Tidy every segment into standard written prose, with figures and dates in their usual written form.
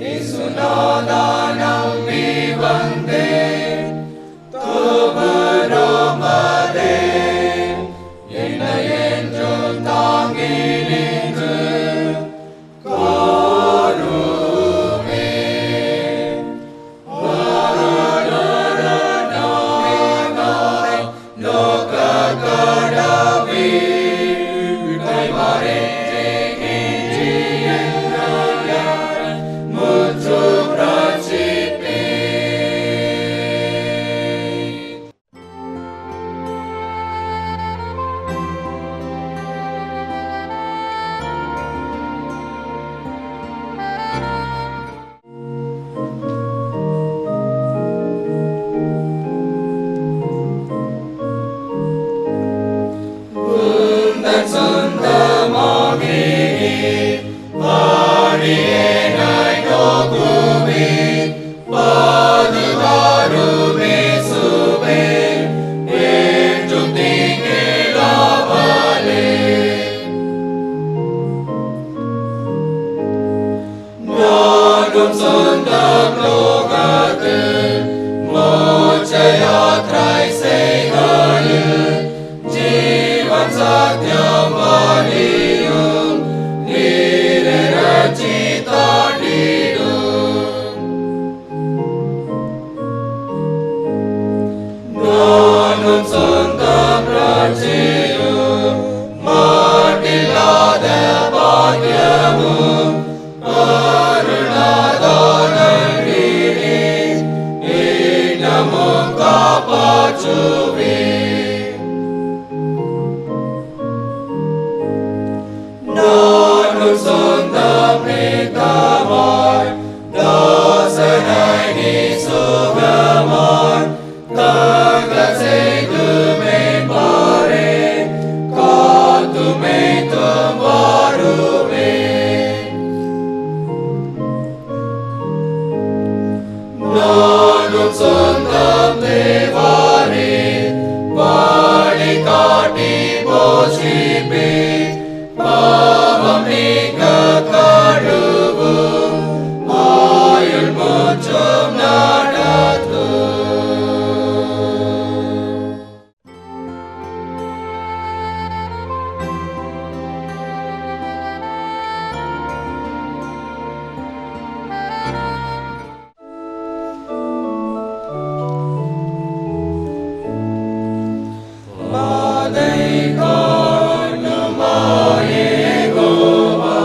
இயேசுநாதா நம்பி வந்தேன், தூபரோமதே என்னை என்றும் தாங்கி நின்று காருமே. லோக கடவி கைவாரேன்றே கெஞ்சி எங்கள் முற்று பிரட்சிப்பே. உந்தன் சொந்தமாகி அடியேனை நோக்குவே, பாதுகாருமே சுவே என்றும் தீங்கில்லாமலே. நானும் சொந்தம் லோகத்து மோட்ச யாத்திரை செய்கையில் ஜீவன் சத்தியம் வழியும் நீரே ரட்சித்தாண்டிடும். நானும் சொந்தம் ரட்சியும் மாட்டில்லாத பாக்கியமும் அருணாதாரங்கினே இன்னமும் காப்பாற்றுவே. நானும் சொந்தம் நீக்கமாய் தாசனை நீ சுகமாய் தங்க செய்து மேம்பாரே காத்துமே தும்பாருவே. நானும் சொந்தம் தேவாரே வழி காட்டி போஷிப்பே, பாவம் நீக்க கழுவும் ஆயுள் முற்றும் நடத்தும். பாதை காணுமாயே கோவா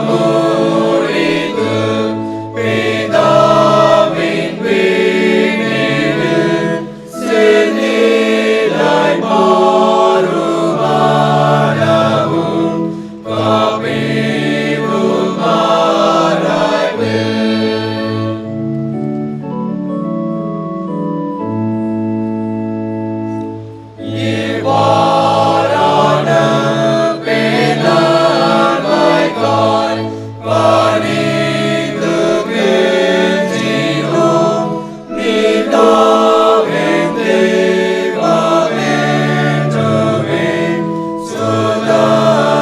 முறிந்து பிதாவின் வீட்டில் செந்திலாய் மாறுமானவும் காப்பீவும் ஆராய்வு. இவ்வாறான பேதமைக்காய் பணிந்து கெஞ்சினோம். நீதாவின் தெய்வமென்றுமே சுதந்தரமுமாம்.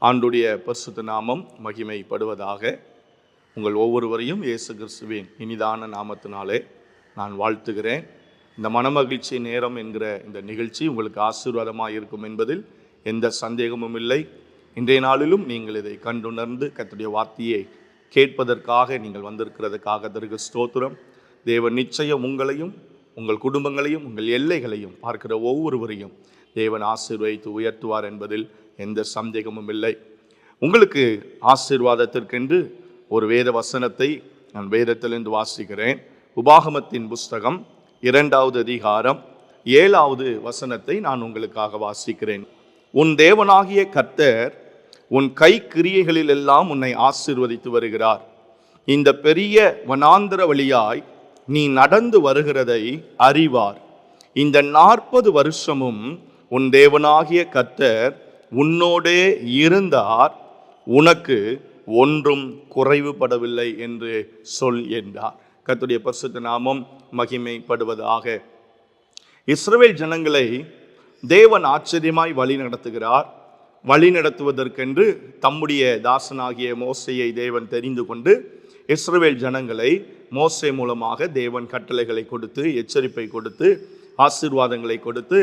ஆண்டுடைய பரிசுத்த நாமம் மகிமைப்படுவதாக. உங்கள் ஒவ்வொருவரையும் இயேசு கிறிஸ்துவின் இனிதான நாமத்தினாலே நான் வாழ்த்துகிறேன். இந்த மனமகிழ்ச்சி நேரம் என்கிற இந்த நிகழ்ச்சி உங்களுக்கு ஆசீர்வாதமாக இருக்கும் என்பதில் எந்த சந்தேகமும் இல்லை. இன்றைய நாளிலும் நீங்கள் இதை கண்டுணர்ந்து கர்த்தருடைய வார்த்தையை கேட்பதற்காக நீங்கள் வந்திருக்கிறதுக்காக அதற்கு ஸ்தோத்திரம். தேவன் நிச்சயம் உங்களையும் உங்கள் குடும்பங்களையும் உங்கள் எல்லைகளையும் பார்க்கிற ஒவ்வொருவரையும் தேவன் ஆசீர்வதித்து உயர்த்துவார் என்பதில் எந்த சந்தேகமும் இல்லை. உங்களுக்கு ஆசீர்வாதத்திற்கென்று ஒரு வேத வசனத்தை நான் வேதத்திலிருந்து வாசிக்கிறேன். உபாகமத்தின் புஸ்தகம் 2வது அதிகாரம் 7வது வசனத்தை நான் உங்களுக்காக வாசிக்கிறேன். உன் தேவனாகிய கர்த்தர் உன் கை கிரியைகளில் எல்லாம் உன்னை ஆசீர்வதித்து வருகிறார். இந்த பெரிய வனாந்தர வழியாய் நீ நடந்து வருகிறதை அறிவார். இந்த 40 வருஷமும் உன் தேவனாகிய கர்த்தர் உன்னோடே இருந்தார், உனக்கு ஒன்றும் குறைவுபடவில்லை என்று சொல் என்றார். கர்த்தருடைய பரிசுத்த நாமம் மகிமைப்படுவதாக. இஸ்ரவேல் ஜனங்களை தேவன் ஆச்சரியமாய் வழி நடத்துகிறார். வழி நடத்துவதற்கென்று தம்முடைய தாசனாகிய மோசேயை தேவன் தெரிந்து கொண்டு இஸ்ரவேல் ஜனங்களை மோசே மூலமாக தேவன் கட்டளைகளை கொடுத்து, எச்சரிப்பை கொடுத்து, ஆசீர்வாதங்களை கொடுத்து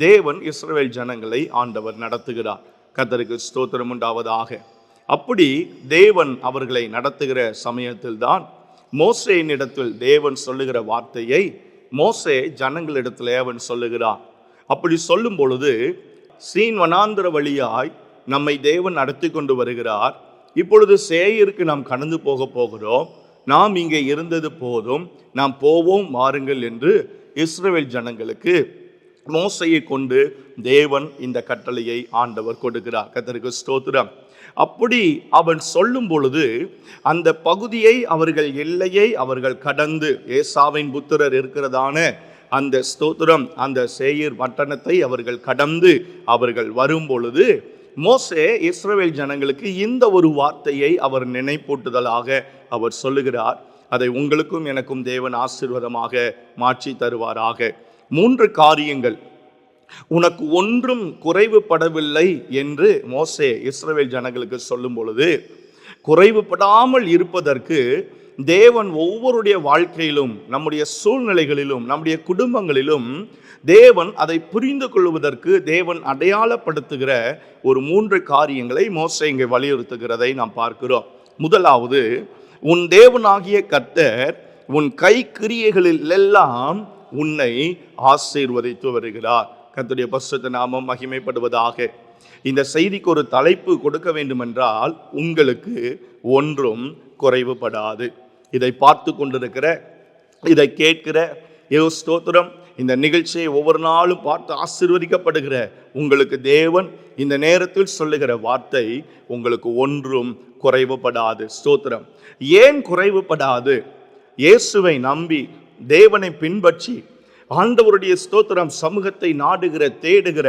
தேவன் இஸ்ரவேல் ஜனங்களை ஆண்டவர் நடத்துகிறார். கர்த்தருக்கு ஸ்தோத்திரம் உண்டாவதாக. அப்படி தேவன் அவர்களை நடத்துகிற சமயத்தில் தான் மோசேயினிடத்தில் தேவன் சொல்லுகிற வார்த்தையை மோசே ஜனங்களிடத்தில் அவன் சொல்லுகிறார். அப்படி சொல்லும் பொழுது சீன் வனாந்தர வழியாய் நம்மை தேவன் நடத்தி கொண்டு வருகிறார். இப்பொழுது சேயருக்கு நாம் கடந்து போகிறோம். நாம் இங்கே இருந்தது போதும், நாம் போவோம் வாருங்கள் என்று இஸ்ரவேல் ஜனங்களுக்கு மோசையை கொண்டு தேவன் இந்த கட்டளையை ஆண்டவர் கொடுக்கிறார். கர்த்தருக்கு ஸ்தோத்திரம். அப்படி அவன் சொல்லும் பொழுது அந்த பகுதியை அவர்கள் எல்லையை அவர்கள் கடந்து ஏசாவின் புத்திரர் இருக்கிறதான அந்த ஸ்தோத்திரம் அந்த சேயீர் பட்டணத்தை அவர்கள் கடந்து அவர்கள் வரும் பொழுது மோசே இஸ்ரவேல் ஜனங்களுக்கு இந்த ஒரு வார்த்தையை அவர் நினைப்பூட்டுதலாக அவர் சொல்லுகிறார். அதை உங்களுக்கும் எனக்கும் தேவன் ஆசீர்வாதமாக மாற்றி தருவாராக. 3 காரியங்கள் உனக்கு ஒன்றும் குறைவுபடவில்லை என்று மோசே இஸ்ரவேல் ஜனங்களுக்கு சொல்லும் பொழுது, குறைவுபடாமல் இருப்பதற்கு தேவன் ஒவ்வொருடைய வாழ்க்கையிலும், நம்முடைய சூழ்நிலைகளிலும், நம்முடைய குடும்பங்களிலும் தேவன் அதை புரிந்து கொள்வதற்கு தேவன் அடையாளப்படுத்துகிற ஒரு 3 காரியங்களை மோசே இங்கே வலியுறுத்துகிறதை நாம் பார்க்கிறோம். முதலாவது, உன் தேவனாகிய கர்த்தர் உன் கை கிரியைகளில் எல்லாம் உன்னை ஆசீர்வதித்து வருகிறார். கர்த்தருடைய பரிசுத்த நாமம் மகிமைப்படுவதாக. இந்த செய்திக்கு ஒரு தலைப்பு கொடுக்க வேண்டுமென்றால், உங்களுக்கு ஒன்றும் குறைவுபடாது. இதை பார்த்து கொண்டிருக்கிற, இதை கேட்கிற ஸ்தோத்திரம், இந்த நிகழ்ச்சியை ஒவ்வொரு நாளும் பார்த்து ஆசீர்வதிக்கப்படுகிற உங்களுக்கு தேவன் இந்த நேரத்தில் சொல்லுகிற வார்த்தை, உங்களுக்கு ஒன்றும் குறைவுபடாது. ஸ்தோத்திரம். ஏன் குறைவுபடாது? இயேசுவை நம்பி தேவனை பின்பற்றி ஆண்டவருடைய ஸ்தோத்திரம் சமூகத்தை நாடுகிற, தேடுகிற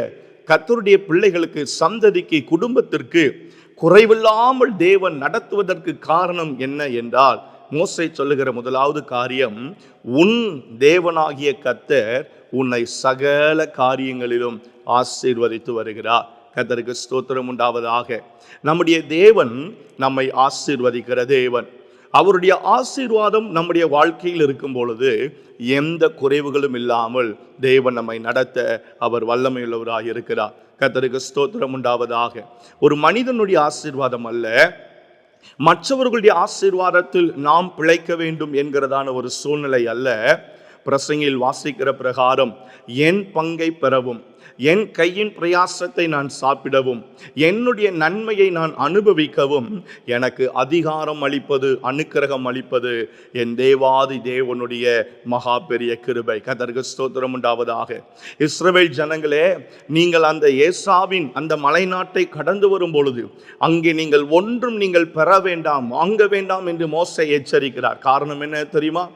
கர்த்தருடைய பிள்ளைகளுக்கு, சந்ததிக்கு, குடும்பத்திற்கு குறைவில்லாமல் தேவன் நடத்துவதற்கு காரணம் என்ன என்றால், மோசே சொல்லுகிற முதலாவது காரியம், உன் தேவனாகிய கர்த்தர் உன்னை சகல காரியங்களிலும் ஆசீர்வதித்து வருகிறார். கர்த்தருக்கு ஸ்தோத்திரம் உண்டாவதாக. நம்முடைய தேவன் நம்மை ஆசீர்வதிக்கிற தேவன். அவருடைய ஆசீர்வாதம் நம்முடைய வாழ்க்கையில் இருக்கும் பொழுது எந்த குறைவுகளும் இல்லாமல் தேவன் நம்மை நடத்த அவர் வல்லமையுள்ளவராக இருக்கிறார். கர்த்தருக்கு ஸ்தோத்திரம் உண்டாவதாக. ஒரு மனிதனுடைய ஆசீர்வாதம் அல்ல, மற்றவர்களுடைய ஆசீர்வாதத்தில் நாம் பிழைக்க வேண்டும் என்கிறதான ஒரு சூழ்நிலை அல்ல. பிரசங்கில் வாசிக்கிற பிரகாரம், என் பங்கை பெறவும், என் கையின் பிரயாசத்தை நான் சாப்பிடவும், என்னுடைய நன்மையை நான் அனுபவிக்கவும் எனக்கு அதிகாரம் அளிப்பது, அனுக்கிரகம் அளிப்பது என் தேவாதி தேவனுடைய மகா பெரிய கிருபை. கர்த்தருக்கு ஸ்தோத்திரம் உண்டாவதாக. இஸ்ரவேல் ஜனங்களே, நீங்கள் அந்த ஏசாவின் அந்த மலைநாட்டை கடந்து வரும் பொழுது அங்கே நீங்கள் ஒன்றும் நீங்கள் பெற வேண்டாம், வாங்க வேண்டாம் என்று மோசே எச்சரிக்கிறார். காரணம் என்ன தெரியுமா?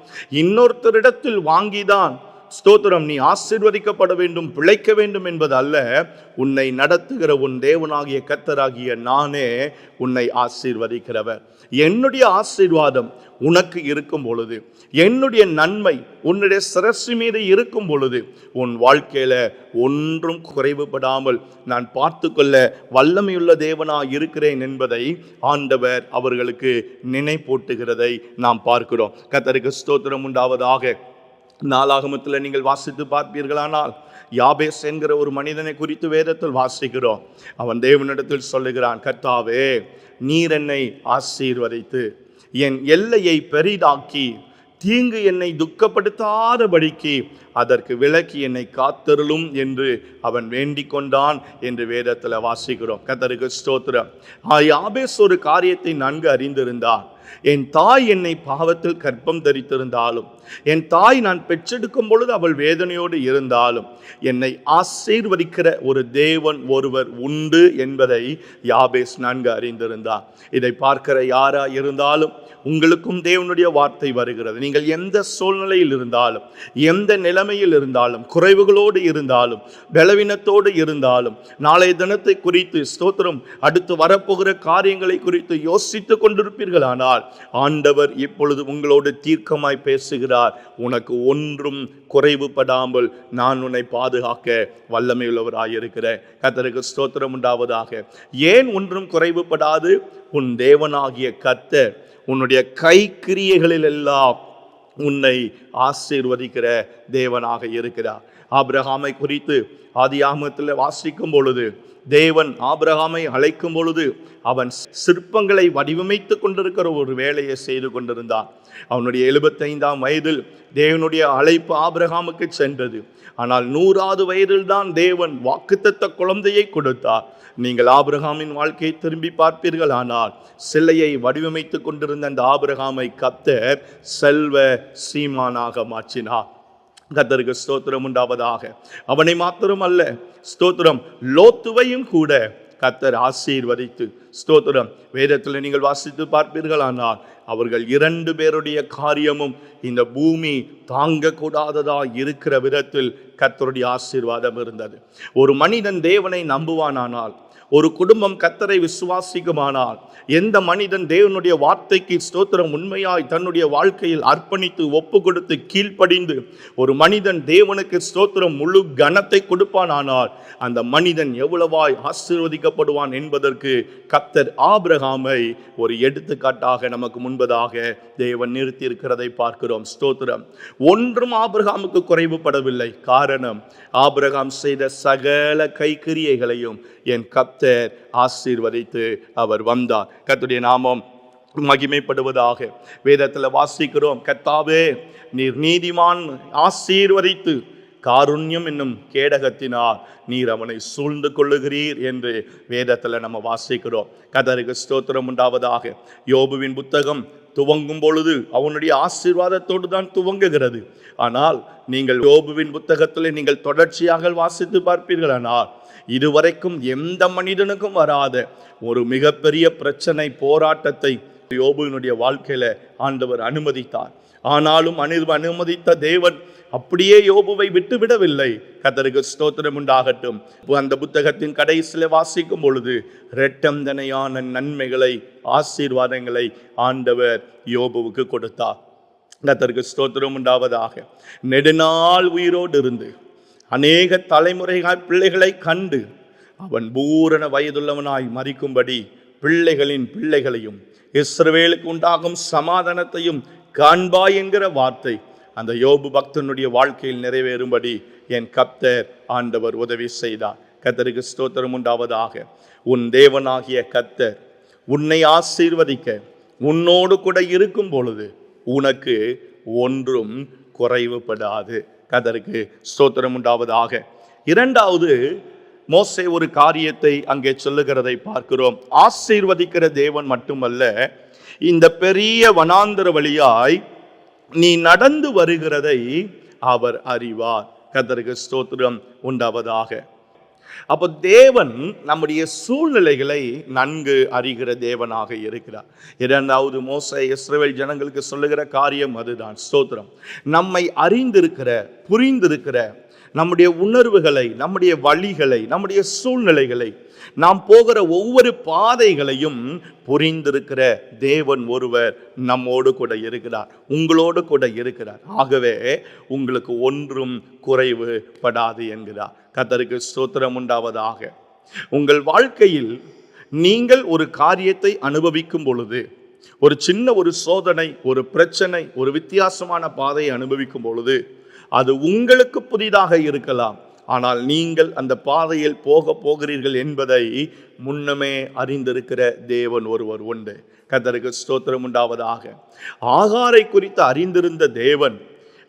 இன்னொருத்தரிடத்தில் வாங்கிதான் ஸ்தோத்திரம் நீ ஆசீர்வதிக்கப்பட வேண்டும், பிழைக்க வேண்டும் என்பது அல்ல. உன்னை நடத்துகிற உன் தேவனாகிய கர்த்தராகிய நானே உன்னை ஆசீர்வதிக்கிறவர். என்னுடைய ஆசீர்வாதம் உனக்கு இருக்கும் பொழுது, என்னுடைய நன்மை உன்னுடைய சிரசு மீது இருக்கும் பொழுது, உன் வாழ்க்கையில ஒன்றும் குறைவுபடாமல் நான் பார்த்து கொள்ள வல்லமையுள்ள தேவனாய் இருக்கிறேன் என்பதை ஆண்டவர் அவர்களுக்கு நினைப்பூட்டுகிறதை நாம் பார்க்கிறோம். கர்த்தருக்கு ஸ்தோத்திரம் உண்டாவதாக. நாளாகமத்தில் நீங்கள் வாசித்து பார்ப்பீர்களானால், யாபேஸ் என்கிற ஒரு மனிதனை குறித்து வேதத்தில் வாசிக்கிறோம். அவன் தேவனிடத்தில் சொல்லுகிறான், கர்த்தாவே, நீர் என்னை ஆசீர்வதித்து என் எல்லையை பெரிதாக்கி தீங்கு என்னை துக்கப்படுத்தாதபடிக்கு அதற்கு விலக்கி என்னை காத்தருளும் என்று அவன் வேண்டிக் கொண்டான் என்று வேதத்தில் வாசிக்கிறோம். கர்த்தருக்கு ஸ்தோத்திரம். யாபேஸ் ஒரு காரியத்தை நன்கு அறிந்திருந்தான். என் தாய் என்னை பாவத்தில் கர்ப்பம் தரித்திருந்தாலும், என் தாய் நான் பெற்றெடுக்கும் பொழுது அவள் வேதனையோடு இருந்தாலும், என்னை ஆசீர்வதிக்கிற ஒரு தேவன் ஒருவர் உண்டு என்பதை யாபேஸ் நன்கு அறிந்திருந்தார். இதை பார்க்கிற யாரா இருந்தாலும் உங்களுக்கும் தேவனுடைய வார்த்தை வருகிறது. நீங்கள் எந்த சூழ்நிலையில் இருந்தாலும், எந்த நிலைமையில் இருந்தாலும், குறைவுகளோடு இருந்தாலும், பலவீனத்தோடு இருந்தாலும், நாளைய தினத்தை குறித்து ஸ்தோத்திரம், அடுத்து வரப்போகிற காரியங்களை குறித்து யோசித்துக் கொண்டிருப்பீர்களானால் ஆண்டவர் இப்பொழுது உங்களோடு தீர்க்கமாய் பேசுகிறார். உனக்கு ஒன்றும் குறைவுபடாமல் நான் உன்னை பாதுகாக்க வல்லமை உள்ளவராயிருக்கிறேன். கர்த்தருக்கு ஸ்தோத்திரம் உண்டாவதாக. ஏன் ஒன்றும் குறைவுபடாது? உன் தேவனாகிய கர்த்தர் உன்னுடைய கைக்கிரியைகளில் எல்லாம் உன்னை ஆசீர்வதிக்கிற தேவனாக இருக்கிறார். ஆபிரகாமை குறித்து ஆதியாகமத்தில் வாசிக்கும் பொழுது, தேவன் ஆபிரகாமை அழைக்கும் பொழுது அவன் சிற்பங்களை வடிவமைத்து கொண்டிருக்கிற ஒரு வேலையை செய்து கொண்டிருந்தான். அவனுடைய 75ஆம் வயதில் தேவனுடைய அழைப்பு ஆபிரகாமுக்கு சென்றது. ஆனால் 100வது வயதில் தான் தேவன் வாக்குத்தத்த குழந்தையை கொடுத்தார். நீங்கள் ஆபிரகாமின் வாழ்க்கையை திரும்பி பார்ப்பீர்கள், ஆனால் சிலையை வடிவமைத்து கொண்டிருந்த அந்த ஆபிரகாமை கர்த்தர் செல்வ சீமானாக மாற்றினார். கர்த்தருக்கு ஸ்தோத்திரம் உண்டாவதாக. அவனை மாத்திரம் அல்ல, ஸ்தோத்திரம், லோத்துவையும் கூட கர்த்தர் ஆசீர்வதித்து, ஸ்தோத்திரம், வேதத்தில் நீங்கள் வாசித்து பார்ப்பீர்களானால் அவர்கள் 2 பேருடைய காரியமும் இந்த பூமி தாங்கக்கூடாததா இருக்கிற விதத்தில் கர்த்தருடைய ஆசீர்வாதம் இருந்தது. ஒரு மனிதன் தேவனை நம்புவானானால், ஒரு குடும்பம் கர்த்தரை விசுவாசிக்குமானால், எந்த மனிதன் தேவனுடைய வார்த்தைக்கு ஸ்தோத்திரம் உண்மையாய் தன்னுடைய வாழ்க்கையில் அர்ப்பணித்து ஒப்பு கொடுத்து கீழ்ப்படிந்து ஒரு மனிதன் தேவனுக்கு ஸ்தோத்திரம் முழு கனத்தை கொடுப்பானானால் அந்த மனிதன் எவ்வளவாய் ஆசீர்வதிக்கப்படுவான் என்பதற்கு கர்த்தர் ஆபிரகாமை ஒரு எடுத்துக்காட்டாக நமக்கு முன்பதாக தேவன் நிறுத்தி இருக்கிறதை பார்க்கிறோம். ஸ்தோத்திரம். ஒன்றும் ஆபிரகாமுக்கு குறைவுபடவில்லை. காரணம், ஆபிரகாம் செய்த சகல கைக்கிரியைகளையும் என் கர்த்தர் ஆசீர்வதித்து அவர் வந்தார். கர்த்தருடைய நாமம் மகிமைப்படுவதாக. வேதத்தில் வாசிக்கிறோம், கர்த்தாவே நீர் நீதிமான் ஆசீர்வதித்து காருண்யம் என்னும் கேடகத்தினால் நீர் அவனை சூழ்ந்து கொள்ளுகிறீர் என்று வேதத்தில் நம்ம வாசிக்கிறோம். கர்த்தருக்கு ஸ்தோத்திரம் உண்டாவதாக. யோபுவின் புத்தகம் துவங்கும் பொழுது அவனுடைய ஆசீர்வாதத்தோடு தான் துவங்குகிறது. ஆனால் நீங்கள் யோபுவின் புத்தகத்தில் நீங்கள் தொடர்ச்சியாக வாசித்து பார்ப்பீர்களானால் இதுவரைக்கும் எந்த மனிதனுக்கும் வராத ஒரு மிகப்பெரிய பிரச்சனை, போராட்டத்தை யோபுவினுடைய வாழ்க்கையில ஆண்டவர் அனுமதித்தார். ஆனாலும் அனுமதித்த தேவன் அப்படியே யோபுவை விட்டுவிடவில்லை. கர்த்தருக்கு ஸ்தோத்திரம் உண்டாகட்டும். அந்த புத்தகத்தின் கடைசியில் வாசிக்கும் பொழுது இரட்டந்தனையான நன்மைகளை, ஆசீர்வாதங்களை ஆண்டவர் யோபுவுக்கு கொடுத்தார். கர்த்தருக்கு ஸ்தோத்திரம் உண்டாவதாக. நெடுநாள் உயிரோடு இருந்து அநேக தலைமுறைகள் பிள்ளைகளை கண்டு அவன் பூரண வயதுள்ளவனாய் மரிக்கும்படி பிள்ளைகளின் பிள்ளைகளையும் இஸ்ரவேலுக்கு உண்டாகும் சமாதானத்தையும் காண்பாய் என்கிற வார்த்தை அந்த யோபு பக்தனுடைய வாழ்க்கையில் நிறைவேறும்படி என் கர்த்தர் ஆண்டவர் உதவி செய்தார். கர்த்தருக்கு ஸ்தோத்திரம் உண்டாவதாக. உன் தேவனாகிய கர்த்தர் உன்னை ஆசீர்வதிக்க உன்னோடு கூட இருக்கும் பொழுது உனக்கு ஒன்றும் குறைவுபடாது. கர்த்தருக்கு ஸ்தோத்திரம் உண்டாவதாக. 2வது, மோசே ஒரு காரியத்தை அங்கே சொல்லுகிறதை பார்க்கிறோம். ஆசீர்வதிக்கிற தேவன் மட்டுமல்ல, இந்த பெரிய வனாந்தர வழியாய் நீ நடந்து வருகிறதை அவர் அறிவார். கர்த்தருக்கு ஸ்தோத்திரம் உண்டாவதாக. அப்போ தேவன் நம்முடைய சூழ்நிலைகளை நன்கு அறிகிற தேவனாக இருக்கிறார். 2வது, மோசே இஸ்ரவேல் ஜனங்களுக்கு சொல்லுகிற காரியம் அதுதான். ஸ்தோத்திரம். நம்மை அறிந்திருக்கிற, புரிந்திருக்கிற, நம்முடைய உணர்வுகளை, நம்முடைய வழிகளை, நம்முடைய சூழ்நிலைகளை, நாம் போகிற ஒவ்வொரு பாதைகளையும் புரிந்திருக்கிற தேவன் ஒருவர் நம்மோடு கூட இருக்கிறார், உங்களோடு கூட இருக்கிறார். ஆகவே உங்களுக்கு ஒன்றும் குறைவுபடாது என்கிறார். கர்த்தருக்கு ஸ்தோத்திரம் உண்டாவதாக. உங்கள் வாழ்க்கையில் நீங்கள் ஒரு காரியத்தை அனுபவிக்கும் பொழுது, ஒரு சின்ன ஒரு சோதனை, ஒரு பிரச்சனை, ஒரு வித்தியாசமான பாதையை அனுபவிக்கும் பொழுது அது உங்களுக்கு புதிதாக இருக்கலாம். ஆனால் நீங்கள் அந்த பாதையில் போகிறீர்கள் என்பதை முன்னமே அறிந்திருக்கிற தேவன் ஒருவர் உண்டு. கர்த்தருக்கு ஸ்தோத்திரம் உண்டாவதாக. ஆகாரை குறித்து அறிந்திருந்த தேவன்,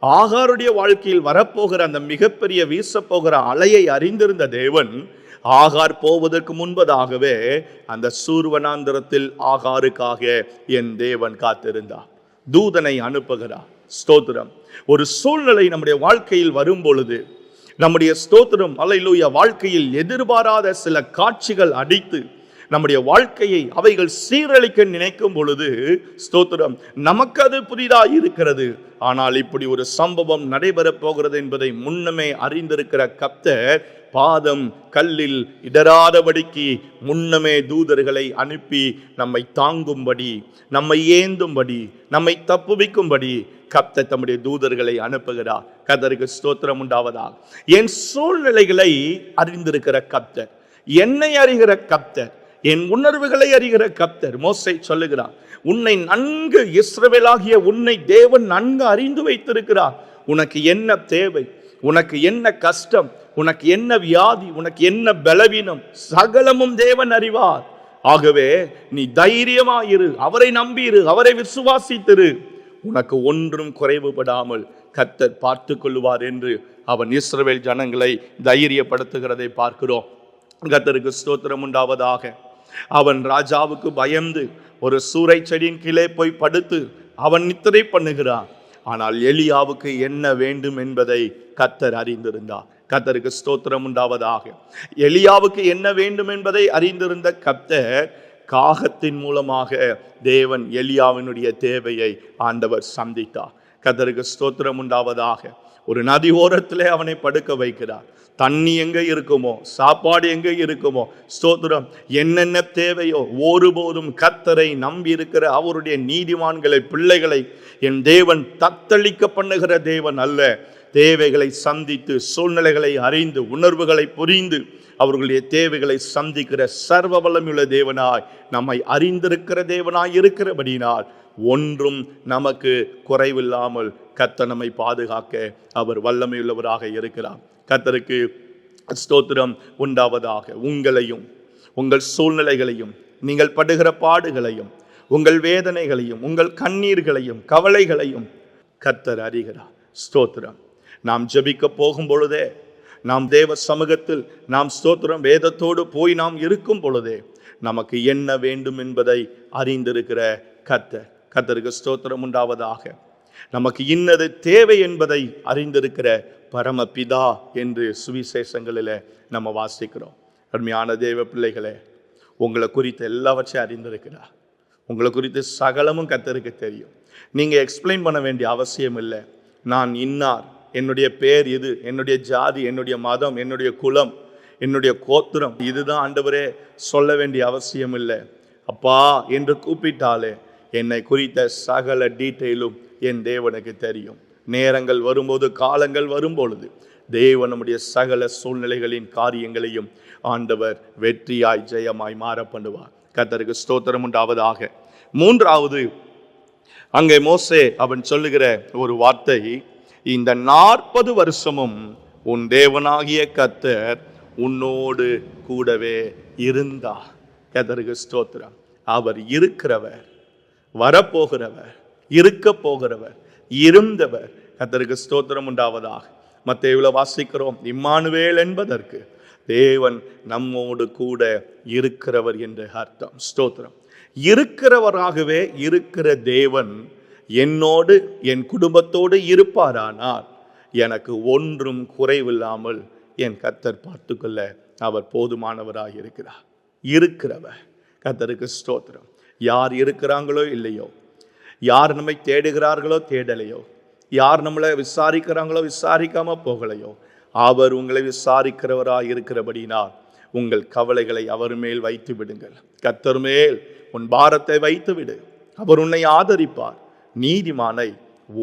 ஆகாருடைய வாழ்க்கையில் வரப்போகிற அந்த மிகப்பெரிய வீசப்போகிற அலையை அறிந்திருந்த தேவன், ஆகார் போவதற்கு முன்பதாகவே அந்த சூர்வனாந்திரத்தில் ஆகாருக்காக என் தேவன் காத்திருந்தார். தூதனை அனுப்புகிறார். ஸ்தோத்திரம். ஒரு சூழ்நிலை நம்முடைய வாழ்க்கையில் வரும் பொழுது, நம்முடைய ஸ்தோத்திரம் அல்லேலூயா வாழ்க்கையில் எதிர்பாராத சில காட்சிகள் அடித்து நம்முடைய வாழ்க்கையை அவைகள் சீரழிக்க நினைக்கும் பொழுது, ஸ்தோத்திரம், நமக்கு அது புதிதாக இருக்கிறது. ஆனால் இப்படி ஒரு சம்பவம் நடைபெறப் போகிறது என்பதை முன்னமே அறிந்திருக்கிற கர்த்தர் பாதம் கல்லில் இடராதபடிக்கு முன்னமே தூதர்களை அனுப்பி நம்மை தாங்கும்படி, நம்மை ஏந்தும்படி, நம்மை தப்புவிக்கும்படி கர்த்தர் தம்முடைய தூதர்களை அனுப்புகிறார். கர்த்தருக்கு ஸ்தோத்திரம் உண்டாவதாக. என் சூழ்நிலைகளை அறிந்திருக்கிற கர்த்தர், என்னை அறிகிற கர்த்தர், என் உணர்வுகளை அறிகிற கர்த்தர். மோசே சொல்லுகிறார், உன்னை நன்கு, இஸ்ரவேலாகிய உன்னை தேவன் நன்கு அறிந்து வைத்திருக்கிறார். உனக்கு என்ன தேவை, உனக்கு என்ன கஷ்டம், உனக்கு என்ன வியாதி, உனக்கு என்ன பலவீனம், சகலமும் தேவன் அறிவார். ஆகவே நீ தைரியமாயிரு, அவரை நம்பியிரு, அவரை விசுவாசித்திரு. உனக்கு ஒன்றும் குறைவுபடாமல் கர்த்தர் பார்த்து கொள்வார் என்று அவன் இஸ்ரவேல் ஜனங்களை தைரியப்படுத்துகிறதை பார்க்கிறோம். கர்த்தருக்கு ஸ்தோத்திரம் உண்டாவதாக. அவன் ராஜாவுக்கு பயந்து ஒரு சூரை செடியின் கீழே போய் படுத்து அவன் நித்திரை பண்ணுகிறான். ஆனால் எலியாவுக்கு என்ன வேண்டும் என்பதை கர்த்தர் அறிந்திருந்தார். கர்த்தருக்கு ஸ்தோத்திரம் உண்டாவதாக. எலியாவுக்கு என்ன வேண்டும் என்பதை அறிந்திருந்த கர்த்தர் காகத்தின் மூலமாக தேவன் எலியாவினுடைய தேவையை ஆண்டவர் சந்தித்தார். கர்த்தருக்கு ஸ்தோத்திரம் உண்டாவதாக. ஒரு நதி ஓரத்திலே அவனை படுக்க வைக்கிறார். தண்ணி எங்க இருக்குமோ, சாப்பாடு எங்க இருக்குமோ, ஸ்தோத்திரம், என்னென்ன தேவையோ, ஒருபோதும் கர்த்தரை நம்பி இருக்கிற அவருடைய நீதிமான்களை, பிள்ளைகளை என் தேவன் தத்தளிக்க பண்ணுகிற தேவன் அல்ல. தேவைகளை சந்தித்து, சூழ்நிலைகளை அறிந்து, உணர்வுகளை புரிந்து அவர்களுடைய தேவைகளை சந்திக்கிற சர்வ வல்லமையுள்ள தேவனாய், நம்மை அறிந்திருக்கிற தேவனாய் இருக்கிறபடினால் ஒன்றும் நமக்கு குறைவில்லாமல் கர்த்தர் நம்மை பாதுகாக்க அவர் வல்லமையுள்ளவராக இருக்கிறார். கர்த்தருக்கு ஸ்தோத்திரம் உண்டாவதாக. உங்களையும், உங்கள் சூழ்நிலைகளையும், நீங்கள் படுகிற பாடுகளையும், உங்கள் வேதனைகளையும், உங்கள் கண்ணீர்களையும், கவலைகளையும் கர்த்தர் அறிகிறார். ஸ்தோத்திரம். நாம் ஜெபிக்க போகும் பொழுதே, நாம் தேவ சமூகத்தில் நாம் ஸ்தோத்திரம் வேதத்தோடு போய் நாம் இருக்கும் பொழுதே நமக்கு என்ன வேண்டும் என்பதை அறிந்திருக்கிற கர்த்தர். கர்த்தருக்கு ஸ்தோத்திரம் உண்டாவதாக. நமக்கு இன்னது தேவை என்பதை அறிந்திருக்கிற பரமபிதா என்று சுவிசேஷங்களில் நம்ம வாசிக்கிறோம். அருமையான தேவ பிள்ளைகளே, உங்களை குறித்து எல்லாவற்றையும் அறிந்திருக்கிறார். உங்களை குறித்து சகலமும் கர்த்தருக்கு தெரியும். நீங்கள் எக்ஸ்பிளைன் பண்ண வேண்டிய அவசியம் இல்லை. நான் இன்னார், என்னுடைய பேர் இது, என்னுடைய ஜாதி, என்னுடைய மதம், என்னுடைய குலம், என்னுடைய கோத்திரம், இதுதான் ஆண்டவரே சொல்ல வேண்டிய அவசியம் இல்லை. அப்பா என்று கூப்பிட்டாலே என்னை குறித்த சகல டீட்டெயிலும் என் தேவனுக்கு தெரியும். நேரங்கள் வரும்போது, காலங்கள் வரும்பொழுது தேவன் நம்முடைய சகல சூழ்நிலைகளின் காரியங்களையும் ஆண்டவர் வெற்றியாய் ஜெயமாய் மாற பண்ணுவார். கர்த்தருக்கு ஸ்தோத்திரம் உண்டாவதாக. மூன்றாவது, அங்கே மோசே அவன் சொல்லுகிற ஒரு வார்த்தை, இந்த 40 வருஷமும் உன் தேவனாகிய கர்த்தர் உன்னோடு கூடவே இருந்தார். கர்த்தருக்கு ஸ்தோத்திரம். அவர் இருக்கிறவர், வரப்போகிறவர், இருக்க போகிறவர், இருந்தவர். கர்த்தருக்கு ஸ்தோத்திரம் உண்டாவதாக. மத்தேயுல வாசிக்கிறோம், இம்மானுவேல் என்பதற்கு தேவன் நம்மோடு கூட இருக்கிறவர் என்று அர்த்தம். ஸ்தோத்திரம். இருக்கிறவராகவே இருக்கிற தேவன் என்னோடு, என் குடும்பத்தோடு இருப்பாரானால் எனக்கு ஒன்றும் குறைவில்லாமல் என் கர்த்தர் பார்த்துக்கொள்ள அவர் போதுமானவராக இருக்கிறார். இருக்கிறவர். கர்த்தருக்கு ஸ்தோத்திரம். யார் இருக்கிறாங்களோ இல்லையோ, யார் நம்மை தேடுகிறார்களோ தேடலையோ, யார் நம்மளை விசாரிக்கிறாங்களோ விசாரிக்காம போகலையோ, அவர் உங்களை விசாரிக்கிறவராக இருக்கிறபடினால் உங்கள் கவலைகளை அவர் மேல் வைத்து விடுங்கள். கர்த்தர் மேல் உன் பாரத்தை வைத்து விடு. அவர் உன்னை ஆதரிப்பார். நீதிமானை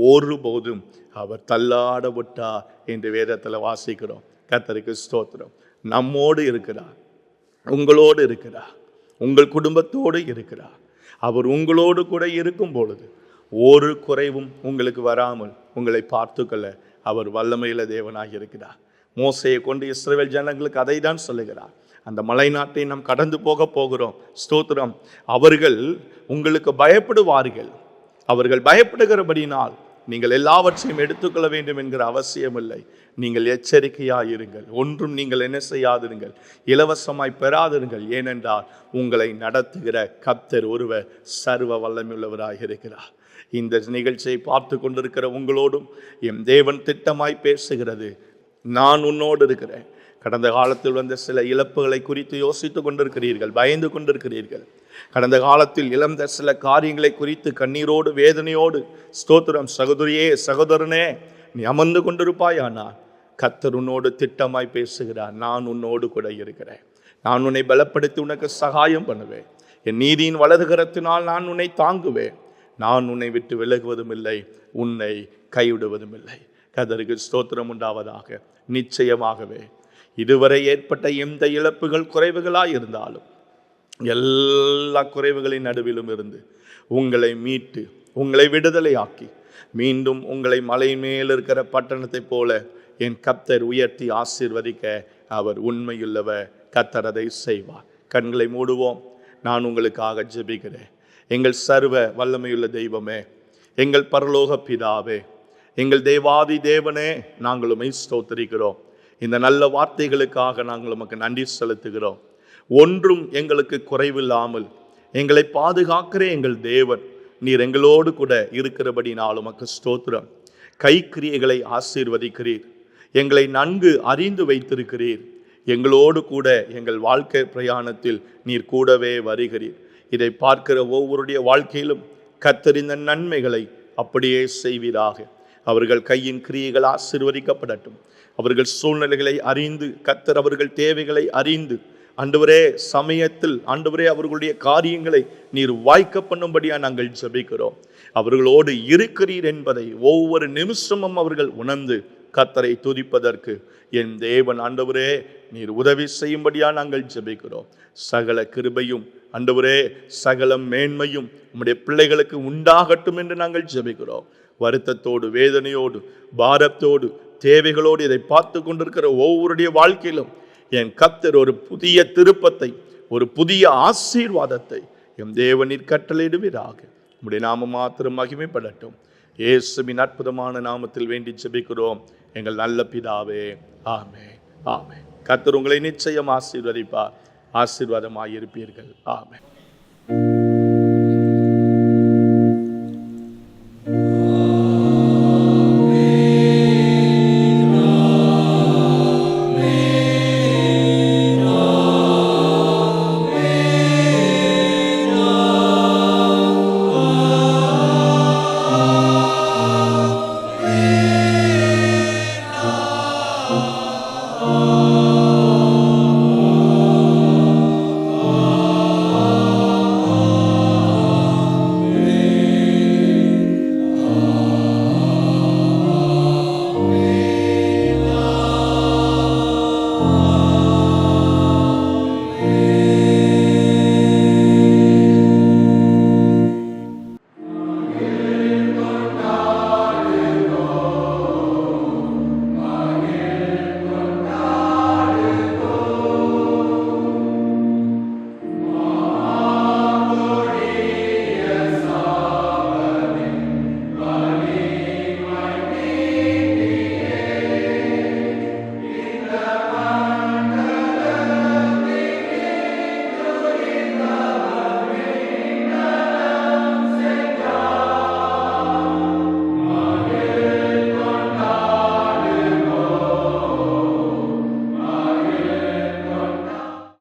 ஒருபோதும் அவர் தள்ளாட விட்டார் என்று வேதத்தில் வாசிக்கிறோம். கர்த்தருக்கு ஸ்தோத்திரம். நம்மோடு இருக்கிறார், உங்களோடு இருக்கிறார், உங்கள் குடும்பத்தோடு இருக்கிறார். அவர் உங்களோடு கூட இருக்கும் பொழுது ஒரு குறைவும் உங்களுக்கு வராமல் உங்களை பார்த்துக்கொள்ள அவர் வல்லமையில தேவனாக இருக்கிறார். மோசையை கொண்டு இஸ்ரவேல் ஜனங்களுக்கு அதை தான் சொல்லுகிறார். அந்த மலை நாட்டை நாம் கடந்து போகிறோம். ஸ்தோத்திரம். அவர்கள் உங்களுக்கு பயப்படுவார்கள். அவர்கள் பயப்படுகிறபடினால் நீங்கள் எல்லாவற்றையும் எடுத்துக்கொள்ள வேண்டும் என்கிற அவசியம் இல்லை. நீங்கள் எச்சரிக்கையாயிருங்கள். ஒன்றும் நீங்கள் என்ன செய்யாதிருங்கள், இலவசமாய் பெறாதிருங்கள். ஏனென்றால் உங்களை நடத்துகிற கர்த்தர் ஒருவர் சர்வ வல்லமையுள்ளவராக இருக்கிறார். இந்த நிகழ்ச்சியை பார்த்து கொண்டிருக்கிற உங்களோடும் என் தேவன் திட்டமாய் பேசுகிறது. நான் உன்னோடு இருக்கிறேன். கடந்த காலத்தில் வந்த சில இழப்புகளை குறித்து யோசித்து கொண்டிருக்கிறீர்கள், பயந்து கொண்டிருக்கிறீர்கள். கடந்த காலத்தில் இழந்த சில காரியங்களை குறித்து கண்ணீரோடு வேதனையோடு, ஸ்தோத்திரம், சகோதரியே சகோதரனே நீ அமர்ந்து கொண்டிருப்பாயானால் கர்த்தர் உன்னோடு திட்டமாய் பேசுகிறார். நான் உன்னோடு கூட இருக்கிறேன். நான் உன்னை பலப்படுத்தி உனக்கு சகாயம் பண்ணுவேன். என் நீதியின் வலது கரத்தினால் நான் உன்னை தாங்குவேன். நான் உன்னை விட்டு விலகுவதும் இல்லை, உன்னை கைவிடுவதும் இல்லை. கர்த்தருக்கு ஸ்தோத்திரம் உண்டாவதாக. நிச்சயமாகவே இதுவரை ஏற்பட்ட எந்த இழப்புகள் குறைவுகளாய் இருந்தாலும் எல்லா குறைவுகளின் நடுவிலும் இருந்து உங்களை மீட்டு உங்களை விடுதலையாக்கி மீண்டும் உங்களை மலை மேல் இருக்கிற பட்டணத்தை போல என் கர்த்தர் உயர்த்தி ஆசீர்வதிக்க அவர் உண்மையுள்ளவர். கர்த்தர் அதை செய்வார். கண்களை மூடுவோம். நான் உங்களுக்காக ஜெபிக்கிறேன். எங்கள் சர்வ வல்லமையுள்ள தெய்வமே, எங்கள் பரலோக பிதாவே, எங்கள் தேவாதி தேவனே, நாங்கள் உம்மை ஸ்தோத்திரிக்கிறோம். இந்த நல்ல வார்த்தைகளுக்காக நாங்கள் உமக்கு நன்றி செலுத்துகிறோம். ஒன்றும் எங்களுக்கு குறைவில்லாமல் எங்களை பாதுகாக்கிற எங்கள் தேவன் நீர் எங்களோடு கூட இருக்கிறபடினால் உமக்கு ஸ்தோத்திரம். கைக்கிரியைகளை ஆசீர்வதிக்கிறீர். எங்களை நன்கு அறிந்து வைத்திருக்கிறீர். எங்களோடு கூட எங்கள் வாழ்க்கை பிரயாணத்தில் நீர் கூடவே வருகிறீர். இதை பார்க்கிற ஒவ்வொருடைய வாழ்க்கையிலும் கர்த்தர் இந்த நன்மைகளை அப்படியே செய்வீராக. அவர்கள் கையின் கிரியைகள் ஆசீர்வதிக்கப்படட்டும். அவர்கள் சூழ்நிலைகளை அறிந்து, கர்த்தர் அவர்கள் தேவைகளை அறிந்து, ஆண்டவரே சமயத்தில் ஆண்டவரே அவர்களுடைய காரியங்களை நீர் வாய்க்க பண்ணும்படியா நாங்கள் ஜெபிக்கிறோம். அவர்களோடு இருக்கிறீர் என்பதை ஒவ்வொரு நிமிஷமும் அவர்கள் உணர்ந்து கர்த்தரை துதிப்பதற்கு என் தேவன் ஆண்டவரே நீர் உதவி செய்யும்படியா நாங்கள் ஜெபிக்கிறோம். சகல கிருபையும் ஆண்டவரே சகல மேன்மையும் உம்முடைய பிள்ளைகளுக்கு உண்டாகட்டும் என்று நாங்கள் ஜெபிக்கிறோம். வருத்தத்தோடு, வேதனையோடு, பாரத்தோடு, தேவைகளோடு இதை பார்த்து கொண்டிருக்கிற ஒவ்வொருடைய வாழ்க்கையிலும் என் கர்த்தர் ஒரு புதிய திருப்பத்தை, ஒரு புதிய ஆசீர்வாதத்தை என் தேவனின் கட்டளையிடுவீராக. உம்முடைய நாமம் மாத்திரம் மகிமைப்படட்டும். இயேசுவின் அற்புதமான நாமத்தில் வேண்டி ஜெபிக்கிறோம் எங்கள் நல்ல பிதாவே. ஆமென், ஆமென். கர்த்தர் உங்களை நிச்சயம் ஆசீர்வதிப்பார். ஆசீர்வாதமாயிருப்பீர்கள். ஆமென்.